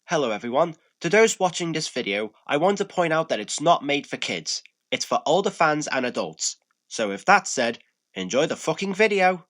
Hello everyone, to those watching this video, I want to point out that it's not made for kids. It's for older fans and adults. So with that said, enjoy the fucking video!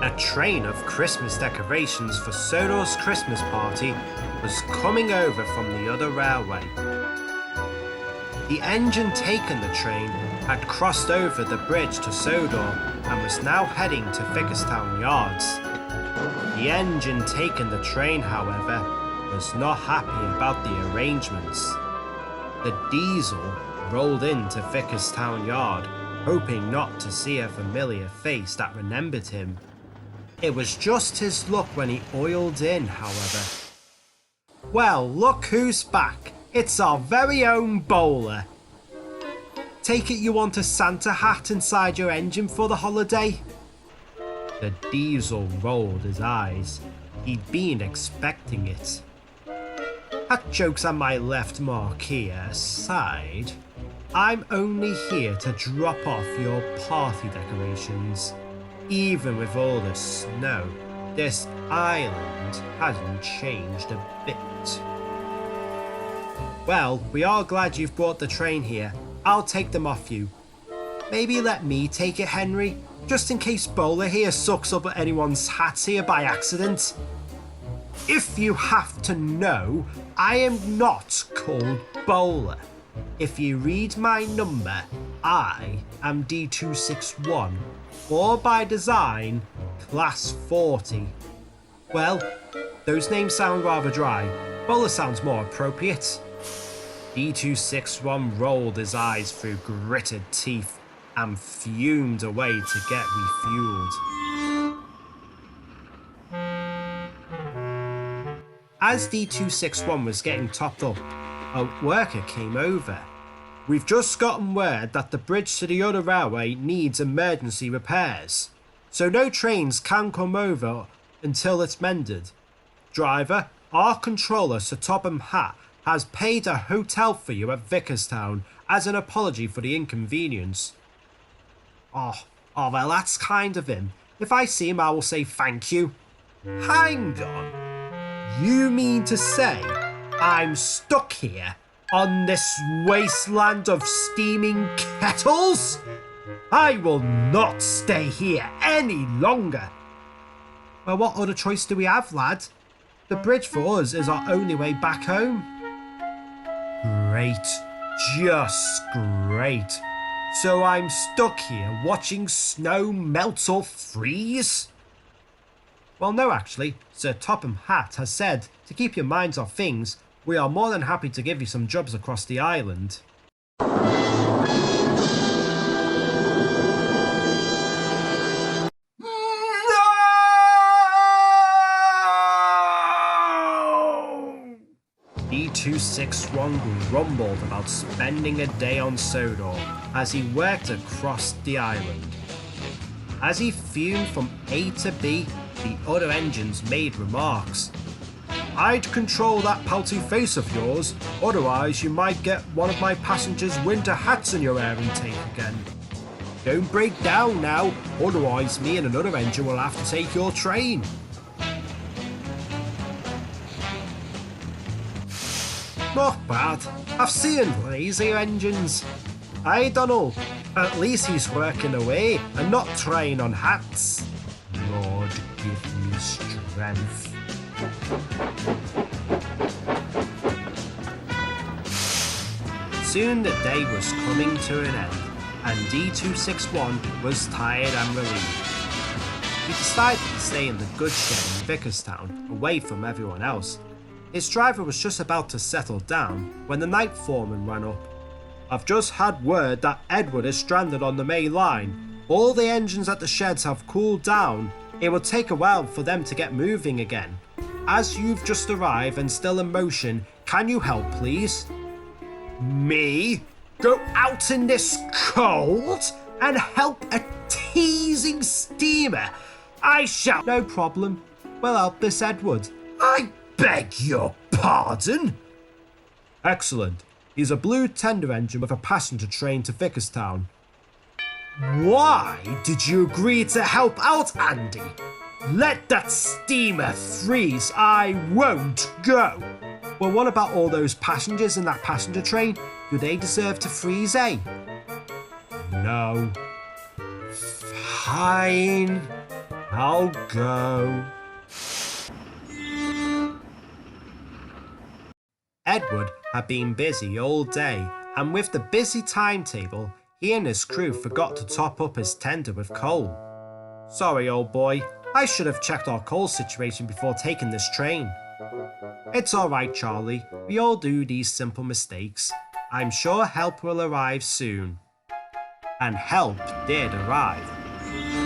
A train of Christmas decorations for Sodor's Christmas party was coming over from the other railway. The engine taking the train had crossed over the bridge to Sodor and was now heading to Vickerstown Yards. The engine taking the train, however, was not happy about the arrangements. The diesel rolled into Vickerstown Yard, hoping not to see a familiar face that remembered him. It was just his luck when he oiled in, however. Well, look who's back. It's our very own Bowler. Take it you want a Santa hat inside your engine for the holiday? The diesel rolled his eyes. He'd been expecting it. That joke's on my left marquee aside. I'm only here to drop off your party decorations. Even with all the snow, this island hasn't changed a bit. Well, we are glad you've brought the train here. I'll take them off you. Maybe let me take it, Henry, just in case Bowler here sucks up at anyone's hats here by accident. If you have to know, I am not called Bowler. If you read my number, I am D261. Or by design, class 40. Well, those names sound rather dry. Bowler sounds more appropriate. D261 rolled his eyes through gritted teeth and fumed away to get refueled. As D261 was getting topped up, a worker came over. We've just gotten word that the bridge to the other railway needs emergency repairs, so no trains can come over until it's mended. Driver, our controller Sir Topham Hatt has paid a hotel for you at Vickerstown as an apology for the inconvenience. Oh, well, that's kind of him. If I see him, I will say thank you. Hang on. You mean to say I'm stuck here on this wasteland of steaming kettles? I will not stay here any longer. Well, what other choice do we have, lad? The bridge for us is our only way back home. Great. Just great. So I'm stuck here watching snow melt or freeze? Well, no, actually. Sir Topham Hatt has said to keep your minds off things. We are more than happy to give you some jobs across the island. No! D261 grumbled about spending a day on Sodor as he worked across the island. As he fumed from A to B, the other engines made remarks. I'd control that pouty face of yours, otherwise you might get one of my passengers' winter hats in your air intake again. Don't break down now, otherwise me and another engine will have to take your train. Not bad. I've seen lazier engines. Aye, Donald, at least he's working away and not trying on hats. Lord, give me strength. Soon the day was coming to an end, and D261 was tired and relieved. decided to stay in the goods shed in Vickerstown, away from everyone else. His driver was just about to settle down when the night foreman ran up. "I've just had word that Edward is stranded on the main line. All the engines at the sheds have cooled down. It will take a while for them to get moving again. As you've just arrived and still in motion, can you help, please?" "Me? Go out in this cold and help a teasing steamer? I shall." "No problem. We'll help this Edward." "I beg your pardon?" "Excellent. He's a blue tender engine with a passenger train to Vickerstown." "Why did you agree to help out, Andy? Let that steamer freeze. I won't go." "Well, what about all those passengers in that passenger train? Do they deserve to freeze, eh?" "No." "Fine. I'll go." Edward had been busy all day, and with the busy timetable, he and his crew forgot to top up his tender with coal. "Sorry, old boy. I should have checked our coal situation before taking this train." "It's alright, Charlie. We all do these simple mistakes. I'm sure help will arrive soon." And help did arrive.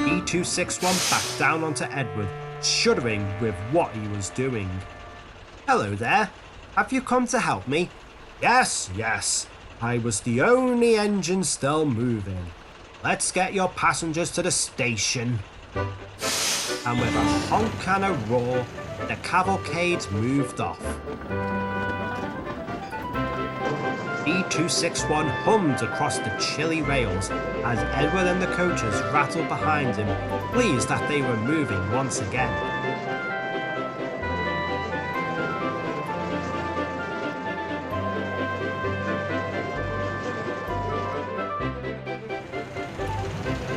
D261 backed down onto Edward, shuddering with what he was doing. "Hello there. Have you come to help me?" Yes. I was the only engine still moving. Let's get your passengers to the station." And with a honk and a roar, the cavalcade moved off. D261 hummed across the chilly rails as Edward and the coaches rattled behind him, pleased that they were moving once again.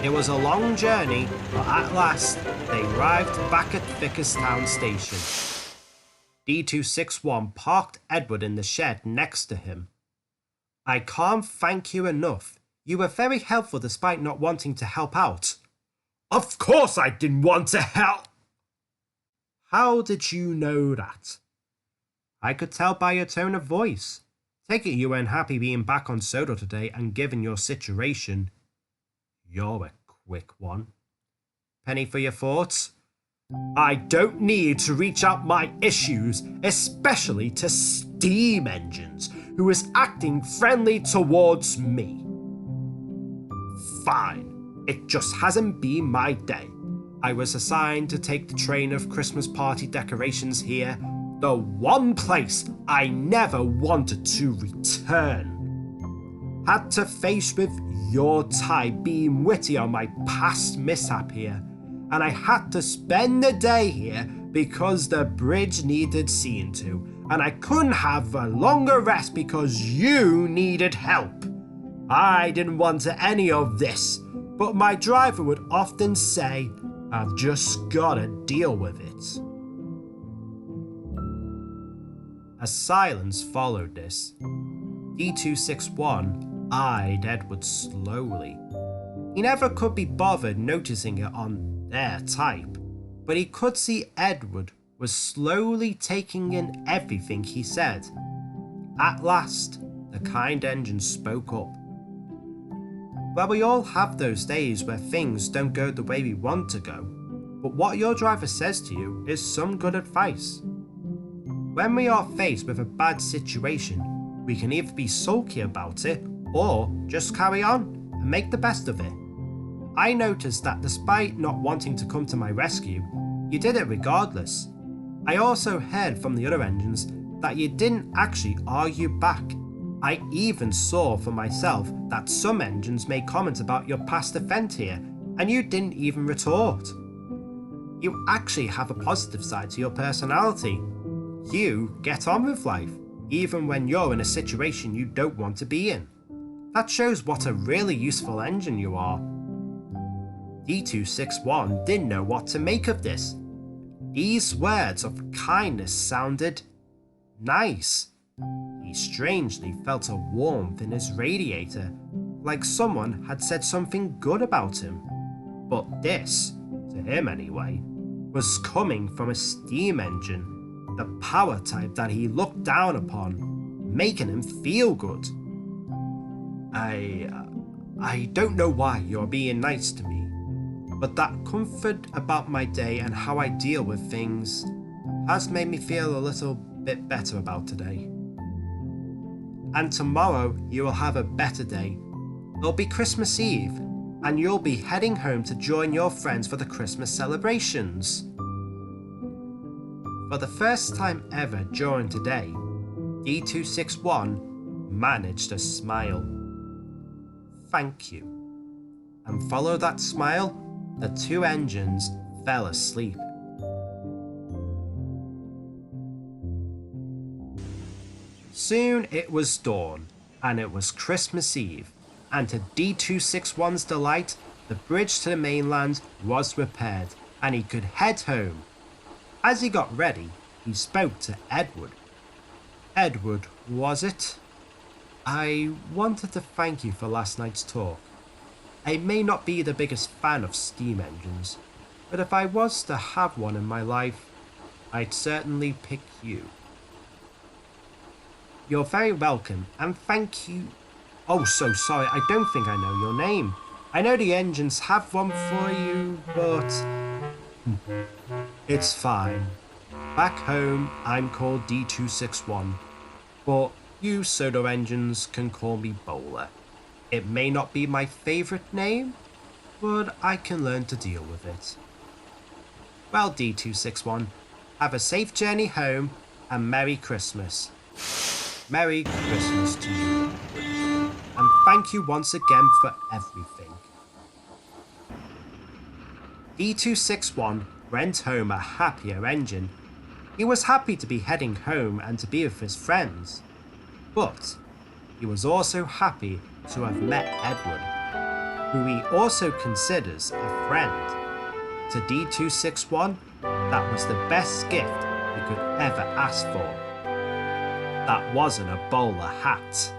It was a long journey, but at last they arrived back at Vickerstown Station. D261 parked Edward in the shed next to him. "I can't thank you enough. You were very helpful despite not wanting to help out." "Of course I didn't want to help." "How did you know that?" "I could tell by your tone of voice. Take it you weren't happy being back on Sodor today, and given your situation." "You're a quick one." "Penny for your thoughts?" "I don't need to reach out my issues, especially to steam engines, who is acting friendly towards me." "Fine. It just hasn't been my day. I was assigned to take the train of Christmas party decorations here, the one place I never wanted to return. Had to face with your type being witty on my past mishap here, and I had to spend the day here because the bridge needed seeing to, and I couldn't have a longer rest because you needed help. I didn't want any of this, but my driver would often say, I've just gotta deal with it." A silence followed this. D261 eyed Edward slowly. He never could be bothered noticing it on their type, but he could see Edward was slowly taking in everything he said. At last, the kind engine spoke up. "Well, we all have those days where things don't go the way we want to go, but what your driver says to you is some good advice. When we are faced with a bad situation, we can either be sulky about it or just carry on and make the best of it. I noticed that despite not wanting to come to my rescue, you did it regardless. I also heard from the other engines that you didn't actually argue back. I even saw for myself that some engines made comments about your past event here, and you didn't even retort. You actually have a positive side to your personality. You get on with life, even when you're in a situation you don't want to be in. That shows what a really useful engine you are." D261 didn't know what to make of this. These words of kindness sounded nice. He strangely felt a warmth in his radiator, like someone had said something good about him. But this, to him anyway, was coming from a steam engine, the power type that he looked down upon, making him feel good. I don't know why you're being nice to me, but that comfort about my day and how I deal with things has made me feel a little bit better about today. And tomorrow you will have a better day. It'll be Christmas Eve, and you'll be heading home to join your friends for the Christmas celebrations. For the first time ever during today, D261 managed to smile. Thank you. And follow that smile, the two engines fell asleep. Soon it was dawn, and it was Christmas Eve, and to D261's delight, the bridge to the mainland was repaired, and he could head home. As he got ready, he spoke to Edward. Edward, was it? I wanted to thank you for last night's talk. I may not be the biggest fan of steam engines, but if I was to have one in my life, I'd certainly pick you. You're very welcome, and thank you. Oh, so sorry, I don't think I know your name. I know the engines have one for you, but it's fine. Back home, I'm called D261, but you Sodor engines can call me Bowler. It may not be my favourite name, but I can learn to deal with it. Well, D261, have a safe journey home, and Merry Christmas. Merry Christmas to you, and thank you once again for everything. D261 went home a happier engine. He was happy to be heading home and to be with his friends. But he was also happy to have met Edward, who he also considers a friend. To D261, that was the best gift he could ever ask for. That wasn't a bowler hat.